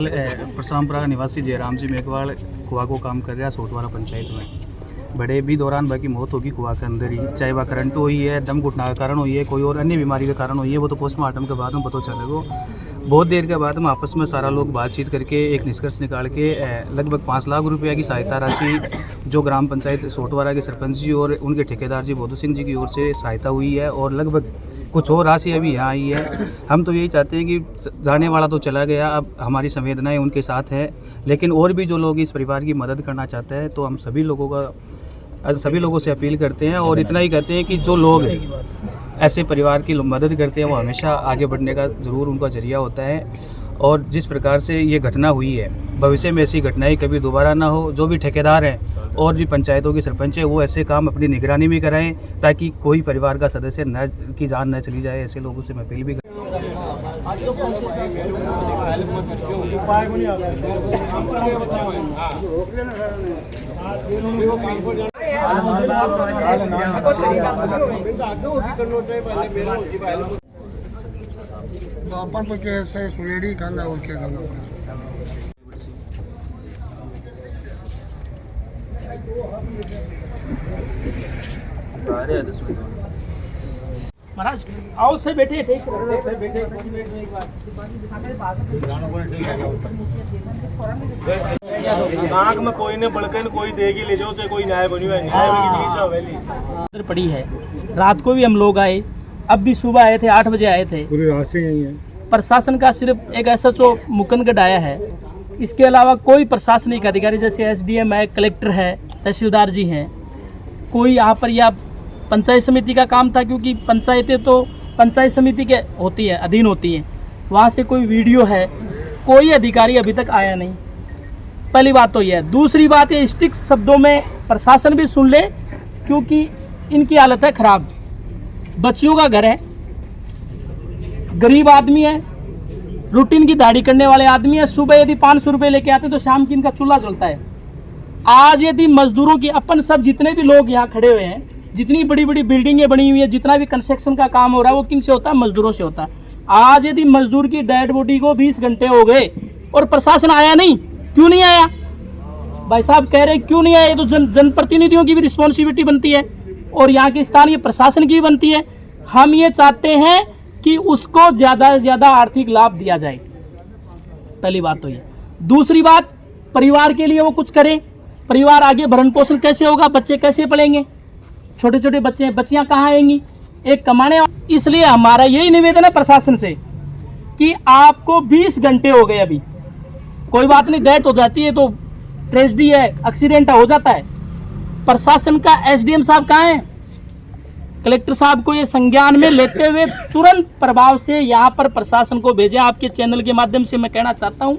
परसरामपुरा निवासी जयराम जी मेघवाल कुआ को काम कर रहा है सोटवाला पंचायत में। बड़े भी दौरान बाकी मौत होगी कुआ के अंदर ही, चाहे वह करंट हुई है, दम घुटना का कारण हुई है, कोई और अन्य बीमारी का कारण हुई है, वो तो पोस्टमार्टम के बाद में पता चलेगा। बहुत देर के बाद में आपस में सारा लोग बातचीत करके एक निष्कर्ष निकाल के लगभग 5 लाख रुपया की सहायता राशि जो ग्राम पंचायत सोटवारा के सरपंच जी और उनके ठेकेदार जी बोधू सिंह जी की ओर से सहायता हुई है और लगभग कुछ और राशि अभी यहाँ आई है। हम तो यही चाहते हैं कि जाने वाला तो चला गया, अब हमारी संवेदनाएं उनके साथ है, लेकिन और भी जो लोग इस परिवार की मदद करना चाहते हैं तो हम सभी लोगों से अपील करते हैं और इतना ही कहते हैं कि जो लोग ऐसे परिवार की मदद करते हैं वो हमेशा आगे बढ़ने का ज़रूर उनका जरिया होता है। और जिस प्रकार से ये घटना हुई है, भविष्य में ऐसी घटनाएं कभी दोबारा ना हो। जो भी ठेकेदार हैं और भी पंचायतों के सरपंच हैं वो ऐसे काम अपनी निगरानी में कराएं ताकि कोई परिवार का सदस्य की जान न चली जाए। ऐसे लोगों से मैं अपील भी अपन तो कैसे सुलेडी करना और क्या करना महाराज आओ से बैठे ठीक से बैठे आँख में कोई ने बड़कन कोई देगी ले जाओ से कोई न्याय बनी है न्याय की चिकित्सा हवेली पड़ी है। रात को भी हम लोग आए, अब भी सुबह आए थे, 8 बजे आए थे। पूरी रात से यही है। प्रशासन का सिर्फ एक SHO मुकनगढ़ आया है, इसके अलावा कोई प्रशासनिक अधिकारी जैसे SDM है, कलेक्टर है, तहसीलदार जी हैं, कोई यहाँ पर या पंचायत समिति का काम था क्योंकि पंचायतें तो पंचायत समिति के होती है, अधीन होती हैं, वहाँ से कोई वीडियो है, कोई अधिकारी अभी तक आया नहीं। पहली बात तो यह है। दूसरी बात ये स्टिक शब्दों में प्रशासन भी सुन ले क्योंकि इनकी हालत है खराब। बच्चियों का घर है, गरीब आदमी है, रूटीन की दाढ़ी करने वाले आदमी है, सुबह यदि 500 रुपये लेके आते तो शाम की इनका चूल्हा जलता है। आज यदि मजदूरों की अपन सब जितने भी लोग यहाँ खड़े हुए हैं, जितनी बड़ी बड़ी बिल्डिंगें बनी हुई है, जितना भी कंस्ट्रक्शन का काम हो रहा है वो किन से होता है? मजदूरों से होता है। आज यदि मजदूर की डेड बॉडी को 20 घंटे हो गए और प्रशासन आया नहीं, क्यों नहीं आया? भाई साहब कह रहे क्यों नहीं आया? ये तो जनप्रतिनिधियों की भी रिस्पॉन्सिबिलिटी बनती है और यहाँ के स्थानीय प्रशासन की बनती है। हम ये चाहते हैं कि उसको ज़्यादा से ज़्यादा आर्थिक लाभ दिया जाए। पहली बात तो ये। दूसरी बात, परिवार के लिए वो कुछ करें। परिवार आगे भरण पोषण कैसे होगा? बच्चे कैसे पढ़ेंगे? छोटे छोटे बच्चे हैं, बच्चियाँ कहाँ आएंगी? एक कमाने। इसलिए हमारा यही निवेदन है प्रशासन से कि आपको 20 घंटे हो गए, अभी कोई बात नहीं, डेथ हो जाती है तो ट्रेजेडी है, एक्सीडेंट हो जाता है। प्रशासन का SDM साहब कहाँ हैं? कलेक्टर साहब को ये संज्ञान में लेते हुए तुरंत प्रभाव से यहाँ पर प्रशासन को भेजें। आपके चैनल के माध्यम से मैं कहना चाहता हूँ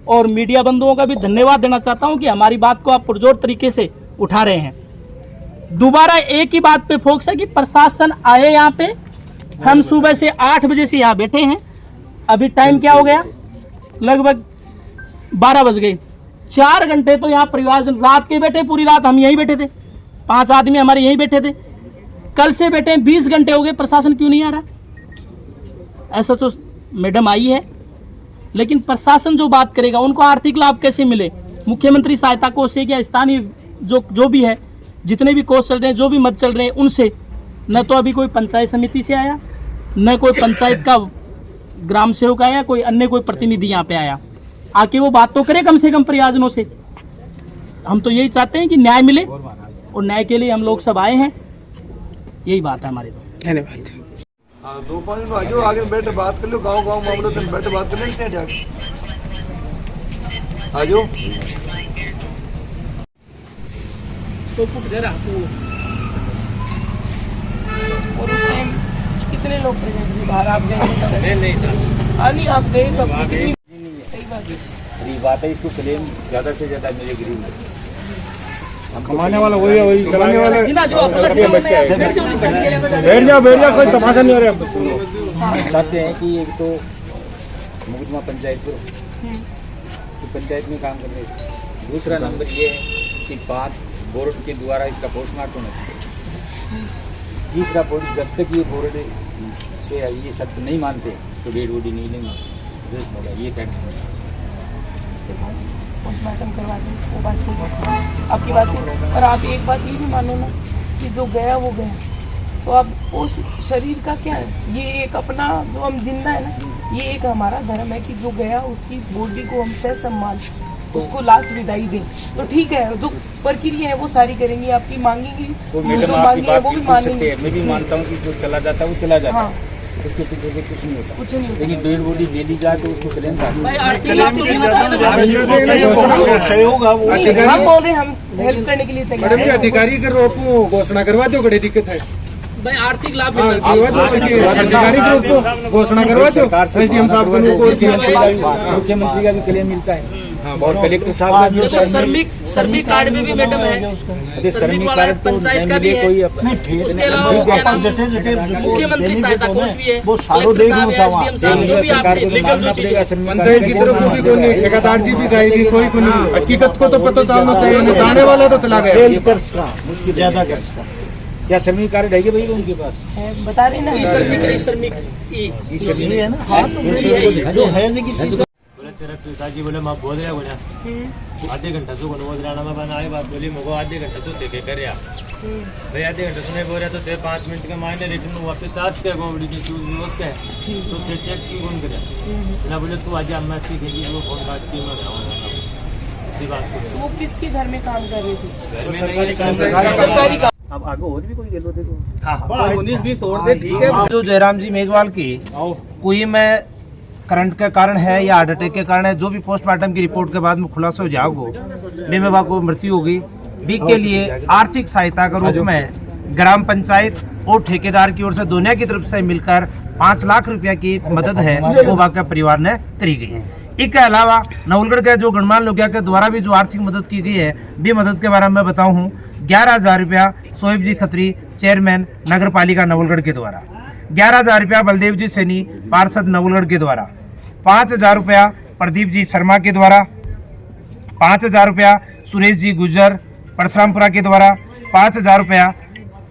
और मीडिया बंधुओं का भी धन्यवाद देना चाहता हूँ कि हमारी बात को आप पुरजोर तरीके से उठा रहे हैं। दोबारा एक ही बात पे फोकस है कि प्रशासन आए यहाँ पे। हम सुबह से 8 बजे से यहाँ बैठे हैं, अभी टाइम क्या हो गया? लगभग 12 बज गए। 4 घंटे तो यहाँ परिवार रात के बैठे, पूरी रात हम यहीं बैठे थे, 5 आदमी हमारे यहीं बैठे थे। कल से बैठे हैं, 20 घंटे हो गए, प्रशासन क्यों नहीं आ रहा? ऐसा तो मैडम आई है, लेकिन प्रशासन जो बात करेगा उनको आर्थिक लाभ कैसे मिले? मुख्यमंत्री सहायता कोष से या स्थानीय जो भी है, जितने भी कोष चल रहे हैं, जो भी मद चल रहे हैं, उनसे न तो अभी कोई पंचायत समिति से आया, न कोई पंचायत का ग्राम सेवक आया, कोई अन्य कोई प्रतिनिधि यहाँ पे आया। आके वो बात तो करे कम से कम परिवारजनों से। हम तो यही चाहते हैं कि न्याय मिले और न्याय के लिए हम लोग सब आए हैं। यही बात है हमारी। धन्यवाद। हाँ, 2-5 मिनट आगे आगे बैठ बात कर लो, गाँव मामलों में बैठ बात कर लेंगे। आ जाओ। 100 फुट घर और उस टाइम कितने लोग बाहर? आप गए? नहीं था। नहीं आप गए तब? सही बात है, गरीब बात है, इसको क्लेम ज़्यादा से ज़्यादा मेरे गरीब कमाने वाला वही है, वही चलाने वाला है। बैठ जाओ कोई तमाशा नहीं हो रहा। हम चाहते हैं कि एक तो मुकदमा पंचायत तो पंचायत में काम कर रहे हैं। दूसरा नंबर ये है कि 5 बोर्ड के द्वारा इसका पोस्टमार्टम होना चाहिए। तीसरा बोर्ड, जब तक ये बोर्ड से ये सत्य नहीं मानते तो डेड बॉडी नहीं लेंगे। ये कहना है। पोस्टमार्टम करवा दें, वो बात सही है आपकी बात है। और आप एक बात ये भी मानो ना कि जो गया वो गया, तो अब उस शरीर का क्या है, ये एक अपना जो हम जिंदा है ना, ये एक हमारा धर्म है कि जो गया उसकी बॉडी को हम सह सम्मान उसको लास्ट विदाई दें। तो ठीक है, जो प्रक्रिया है वो सारी करेंगी, आपकी मांगेंगी वो जो मैडम आपकी मांगी है बात वो भी बिल्कुल सत्य मानेंगे। है। मैं भी मानता हूँ कि जो चला जाता है वो चला जाता हाँ। है, उसके पीछे से कुछ नहीं होता। कुछ नहीं होता। लेकिन डेड बॉडी ले ली जाए तो उसको क्लेम कर भाई आरती लाख तो देना चाहिए ना। सहयोग हम बोल रहे हैं, हम हेल्प करने के लिए तैयार मैडम जी हैं। अधिकारी के रूप में घोषणा करवा दो, बड़ी दिक्कत है। भाई आर्थिक लाभ हाँ, मिलना चाहिए। अधिकारी के रूप में घोषणा करवा दो, एसडीएम साहब को मुख्यमंत्री का भी क्लेम मिलता है और कलेक्टर साहब का भी देखो श्रमिक कार्ड में भी मैडम है, श्रमिक वाला पंचायत का भी है, उसके अलावा मुख्यमंत्री सहायता कोष भी है, कलेक्टर साहब है, एसडीएम साहब, जो भी आपसे लीगल जो चीजें हैं। पंचायत की तरफ भी कोई नहीं, ठेकेदार जी भी जाएगी, कोई को नहीं। हकीकत को तो पता चलना चाहिए, नहीं जाने वाला तो चला गया। ज्यादा कर क्या श्रमिक कार्ड है कि भाई उनके पास है, बता रहे ना। तेरा पिताजी बोले माँ बोल रहा बोला आधे घंटा सो बोल रहा मैं बना आई बात बोली मुझको आधे घंटा सो देखे कर भाई आधे घंटे से नहीं बोल रहा तो दे 5 मिनट के मायने रिटर्न वापस आज के गोबड़ी की चूज व्यवस्था है तो कैसे की कौन करे ना बोले तू आज अम्मा ठीक है वो फोन काट के मैं सी बात वो किसके घर में काम कर रही थी? घर में नहीं सरकारी अब आगे और भी कोई गेलो देखो। हाँ 19-20 और दे, ठीक है। जो जयराम जी मेघवाल की कोई में करंट के कारण है या हार्ट अटैक के कारण है, जो भी पोस्टमार्टम की रिपोर्ट के बाद में खुलासा हो जाओगे बेमेवा को मृत्यु होगी भी के लिए आर्थिक सहायता के रूप में ग्राम पंचायत और ठेकेदार की ओर से दोनों की तरफ से मिलकर 5 लाख रुपया की मदद है वो वाक़ परिवार ने करी गई है। इसके अलावा नवलगढ़ के जो गणमान्य लोगों के द्वारा भी जो आर्थिक मदद की गई है भी मदद के बारे में बताऊँ हूँ 11,000 रुपया सोहेब जी खत्री चेयरमैन नगर पालिका नवलगढ़ के द्वारा, 11,000 रुपया बलदेव जी सैनी पार्षद नवलगढ़ के द्वारा, 5,000 रुपया प्रदीप जी शर्मा के द्वारा, 5,000 रुपया सुरेश जी गुजर परशुरामपुरा के द्वारा, 5,000 रुपया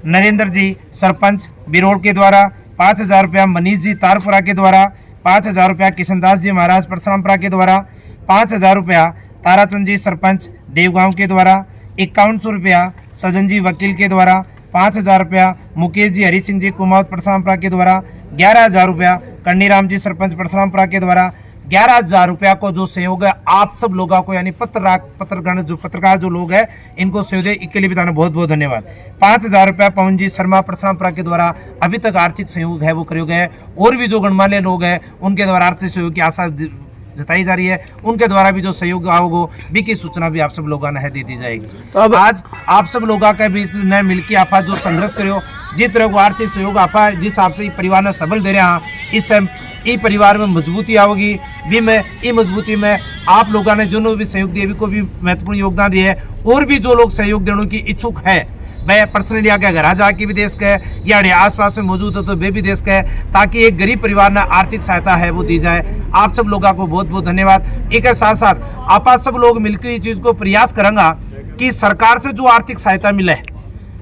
नरेंद्र जी सरपंच बिरोड़ के द्वारा, 5,000 रुपया मनीष जी तारपुरा के द्वारा, 5,000 रुपया किशनदास जी महाराज परशुरामपुरा के द्वारा, 5,000 रुपया ताराचंद जी सरपंच देवगांव के द्वारा, 5100 रुपया सजन जी वकील के द्वारा, 5,000 रुपया मुकेश जी हरी सिंह जी कुमावत परशुरामपुरा के द्वारा, 11,000 रुपया कन्नीराम जी सरपंच परशुरामपुरा के द्वारा, 11,000 रुपया को जो सहयोग है आप सब लोगों को यानी पत्रकार जो लोग हैं इनको सहयोग है, इसके लिए भी बहुत बहुत धन्यवाद। 5,000 रुपया पवन जी शर्मा परशुरामपुरा के द्वारा अभी तक आर्थिक सहयोग है वो करे गए, और भी जो गणमान्य लोग हैं उनके द्वारा आर्थिक सहयोग की आशा जताई जा रही है, उनके द्वारा भी जो सहयोग आओगे भी की सूचना भी आप सब लोगों ने दे दी जाएगी। तो अब आज आप सब लोगों के बीच में मिलकर आप जो संघर्ष करो जिस तरह को आर्थिक सहयोग आप जिस हिसाब से परिवार ने सबल दे रहे हैं इस परिवार में मजबूती आओगी भी मैं ये मजबूती में आप लोगों ने जो भी सहयोग दिए को भी महत्वपूर्ण योगदान दिया है, और भी जो लोग सहयोग देने की इच्छुक है वह पर्सनली आके घर जाके भी देश का या आसपास में मौजूद है तो वे भी देश का है, ताकि एक गरीब परिवार ने आर्थिक सहायता है वो दी जाए। आप सब लोगों को बहुत बहुत धन्यवाद। एक साथ साथ आप सब लोग मिलकर इस चीज़ को प्रयास करेंगे कि सरकार से जो आर्थिक सहायता मिले,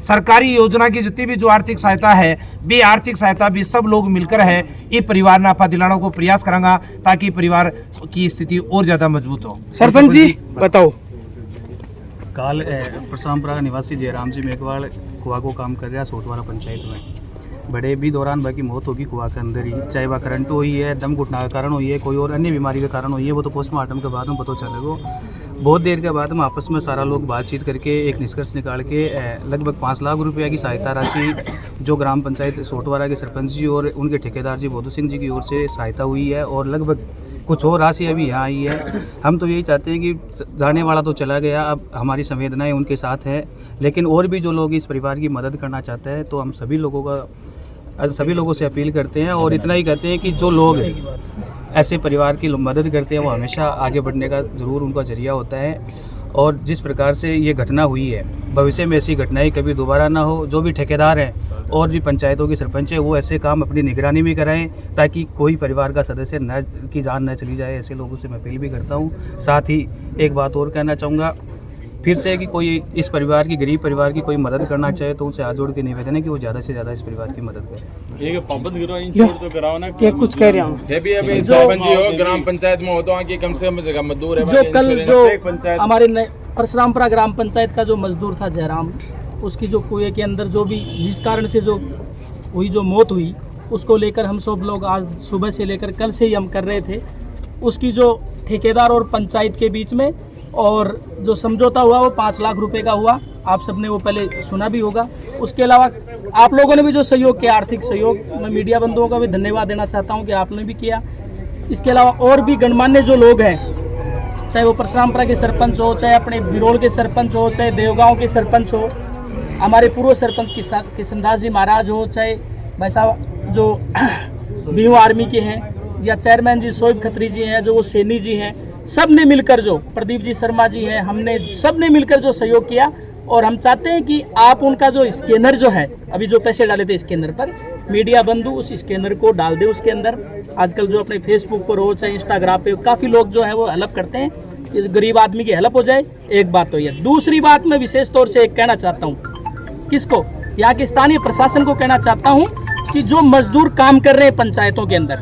सरकारी योजना की जितनी भी जो आर्थिक सहायता है भी आर्थिक सहायता भी सब लोग मिलकर है ये परिवार ने आपा दिलाने को प्रयास करेंगे, ताकि परिवार की स्थिति और ज़्यादा मजबूत हो। सरपंच जी बताओ। काल परशुरामपुरा का निवासी जयराम जी मेघवाल कुआ को काम कर रहा सोटवारा पंचायत में। बड़े भी दौरान बाकी मौत होगी कुआ के अंदर ही, चाहे वह करंट हुई है, दम घुटना का कारण हुई है, कोई और अन्य बीमारी का कारण हुई है, वो तो पोस्टमार्टम के बाद में पता चलेगा। बहुत देर के बाद में आपस में सारा लोग बातचीत करके एक निष्कर्ष निकाल के लगभग 5 लाख रुपया की सहायता राशि जो ग्राम पंचायत सोटवारा के सरपंच जी और उनके ठेकेदार जी बोधू सिंह जी की ओर से सहायता हुई है, और लगभग कुछ और राशि अभी यहाँ आई है। हम तो यही चाहते हैं कि जाने वाला तो चला गया, अब हमारी संवेदनाएं उनके साथ हैं, लेकिन और भी जो लोग इस परिवार की मदद करना चाहते हैं तो हम सभी लोगों से अपील करते हैं और इतना ही कहते हैं कि जो लोग ऐसे परिवार की मदद करते हैं वो हमेशा आगे बढ़ने का ज़रूर उनका जरिया होता है। और जिस प्रकार से ये घटना हुई है भविष्य में ऐसी घटनाएं कभी दोबारा ना हो। जो भी ठेकेदार हैं और भी पंचायतों के सरपंच हैं वो ऐसे काम अपनी निगरानी में कराएं, ताकि कोई परिवार का सदस्य की जान न चली जाए। ऐसे लोगों से मैं अपील भी करता हूं। साथ ही एक बात और कहना चाहूँगा फिर से कि कोई इस परिवार की, गरीब परिवार की कोई मदद करना चाहे तो उनसे हाथ जोड़ के निवेदन है कि वो ज़्यादा से ज़्यादा इस परिवार की मदद करें। ये कुछ कह रहा हूँ ग्राम पंचायत में हो तो आगे कम से कम जगह मजदूर है। जो कल जो हमारे परशुरामपुरा ग्राम पंचायत का जो मजदूर था जयराम, उसकी जो कुएं के अंदर जो भी जिस कारण से जो हुई, जो मौत हुई, उसको लेकर हम सब लोग आज सुबह से लेकर कल से ही हम कर रहे थे। उसकी जो ठेकेदार और पंचायत के बीच में और जो समझौता हुआ वो 5 लाख रुपए का हुआ। आप सबने वो पहले सुना भी होगा। उसके अलावा आप लोगों ने भी जो सहयोग किया, आर्थिक सहयोग, मैं मीडिया बंधुओं का भी धन्यवाद देना चाहता हूँ कि आपने भी किया। इसके अलावा और भी गणमान्य जो लोग हैं, चाहे वो परशुरामपुरा के सरपंच हो, चाहे अपने बिरोल के सरपंच हो, चाहे देवगांव के सरपंच हो, हमारे पूर्व सरपंच किशनदास जी महाराज हो, चाहे भाई साहब जो भीम आर्मी के हैं, या चेयरमैन जी शोएब खत्री जी हैं, जो वो सैनी जी हैं, सब ने मिलकर, जो प्रदीप जी शर्मा जी हैं, हमने सब ने मिलकर जो सहयोग किया। और हम चाहते हैं कि आप उनका जो स्कैनर जो है, अभी जो पैसे डाले थे स्कैनर पर, मीडिया बंधु उस स्कैनर को डाल दे उसके अंदर। आजकल जो अपने फेसबुक पर हो, चाहे इंस्टाग्राम पे, काफ़ी लोग जो है वो हेल्प करते हैं कि गरीब आदमी की हेल्प हो जाए। एक बात तो ये। दूसरी बात मैं विशेष तौर से एक कहना चाहता हूँ, किसको, यहाँ के स्थानीय प्रशासन को कहना चाहता हूँ कि जो मजदूर काम कर रहे हैं पंचायतों के अंदर,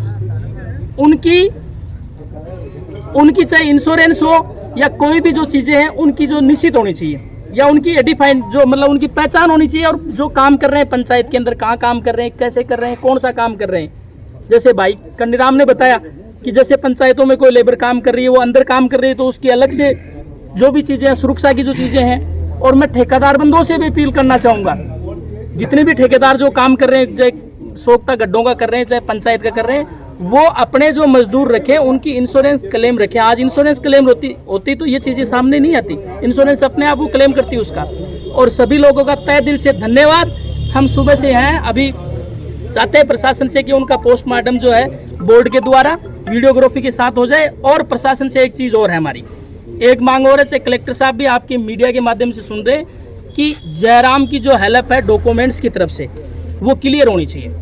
उनकी चाहे इंश्योरेंस हो या कोई भी जो चीज़ें हैं उनकी जो निश्चित होनी चाहिए, या उनकी डिफाइंड जो मतलब उनकी पहचान होनी चाहिए। और जो काम कर रहे हैं पंचायत के अंदर, कहाँ काम कर रहे हैं, कैसे कर रहे हैं, कौन सा काम कर रहे हैं। जैसे भाई कन्नीराम ने बताया कि जैसे पंचायतों में कोई लेबर काम कर रही है, वो अंदर काम कर रही है, तो उसकी अलग से जो भी चीज़ें हैं, सुरक्षा की जो चीज़ें हैं। और मैं ठेकेदार बंदों से भी अपील करना चाहूँगा, जितने भी ठेकेदार जो काम कर रहे हैं, चाहे सोखता गड्ढों का कर रहे हैं, चाहे पंचायत का कर रहे हैं, वो अपने जो मजदूर रखें, उनकी इंश्योरेंस क्लेम रखें। आज इंश्योरेंस क्लेम होती तो ये चीज़ें सामने नहीं आती। इंश्योरेंस अपने आप वो क्लेम करती है उसका। और सभी लोगों का तहे दिल से धन्यवाद। हम सुबह से हैं, अभी चाहते हैं प्रशासन से कि उनका पोस्टमार्टम जो है बोर्ड के द्वारा वीडियोग्राफी के साथ हो जाए। और प्रशासन से एक चीज़ और है, हमारी एक मांग और है, चाहे कलेक्टर साहब भी आपके मीडिया के माध्यम से सुन रहे हैं, कि जयराम की जो हेल्प है डॉक्यूमेंट्स की तरफ से, वो क्लियर होनी चाहिए।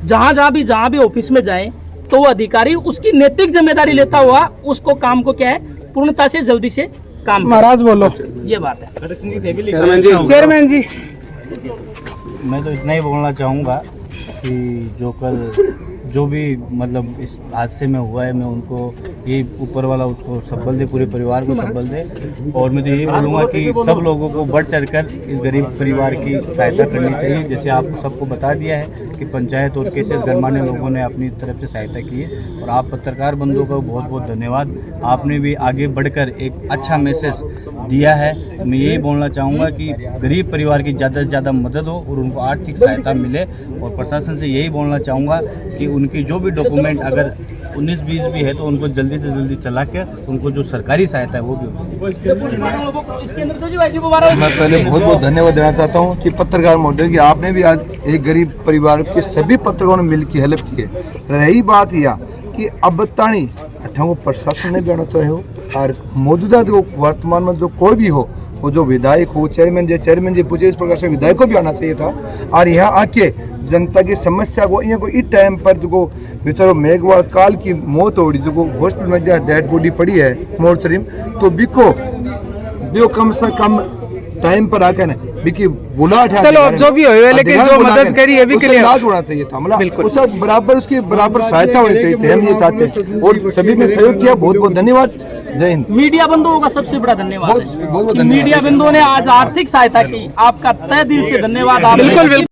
जहाँ भी ऑफिस में जाए तो वो अधिकारी उसकी नैतिक जिम्मेदारी लेता हुआ उसको काम को क्या है पूर्णता से जल्दी से काम। महाराज बोलो, ये बात है। चेयरमैन जी। मैं तो इतना ही बोलना चाहूँगा कि जो भी मतलब इस हादसे में हुआ है, मैं उनको ये ऊपर वाला उसको संबल दे, पूरे परिवार को संबल दे। और मैं तो यही बोलूँगा कि सब लोगों को बढ़ चढ़कर इस गरीब परिवार की सहायता करनी चाहिए। जैसे आपको सबको बता दिया है कि पंचायत और कैसे गणमान्य लोगों ने अपनी तरफ से सहायता की है। और आप पत्रकार बंधुओं का बहुत बहुत धन्यवाद, आपने भी आगे बढ़कर एक अच्छा मैसेज दिया है। मैं यही बोलना चाहूँगा कि गरीब परिवार की ज़्यादा से ज़्यादा मदद हो और उनको आर्थिक सहायता मिले। और प्रशासन से यही बोलना चाहूँगा कि उनकी जो भी डॉक्यूमेंट अगर 19-20 भी है तो उनको जल्दी से जल्दी चला के उनको जो सरकारी सहायता है वो भी। मैं पहले बहुत बहुत धन्यवाद देना चाहता हूँ कि पत्रकार महोदय, कि आपने भी आज एक गरीब परिवार के सभी पत्रकारों ने मिल की हेल्प की है। रही बात यह कि अब ताणी अठाओ प्रशासन ने भी आना चाहिए हो, और मौजूदा जो वर्तमान में जो कोई भी हो, वो जो विधायक हो, चेयरमैन जी पूछे, इस प्रकार से विधायक को भी आना चाहिए था। और यहाँ आके जनता की समस्या को यहाँ को इस टाइम पर जो बेचारो मेघवाल काल की मौत हो रही, जो हॉस्पिटल में जहाँ डेड बॉडी पड़ी है मोर्चरी में, तो बिको कम से कम टाइम पर आके ना बिकी बुला उठा, चलो जो भी हो, लेकिन जो मदद करी है भी इलाज होना चाहिए था, मतलब उसका बराबर उसकी बराबर सहायता होनी चाहिए थी। हम ये चाहते हैं और सभी ने सहयोग किया। बहुत बहुत धन्यवाद। जय हिंद। मीडिया बंधुओं का सबसे बड़ा धन्यवाद है। मीडिया बंधुओं ने आज आर्थिक सहायता की, आपका तहे दिल से धन्यवाद। बिल्कुल।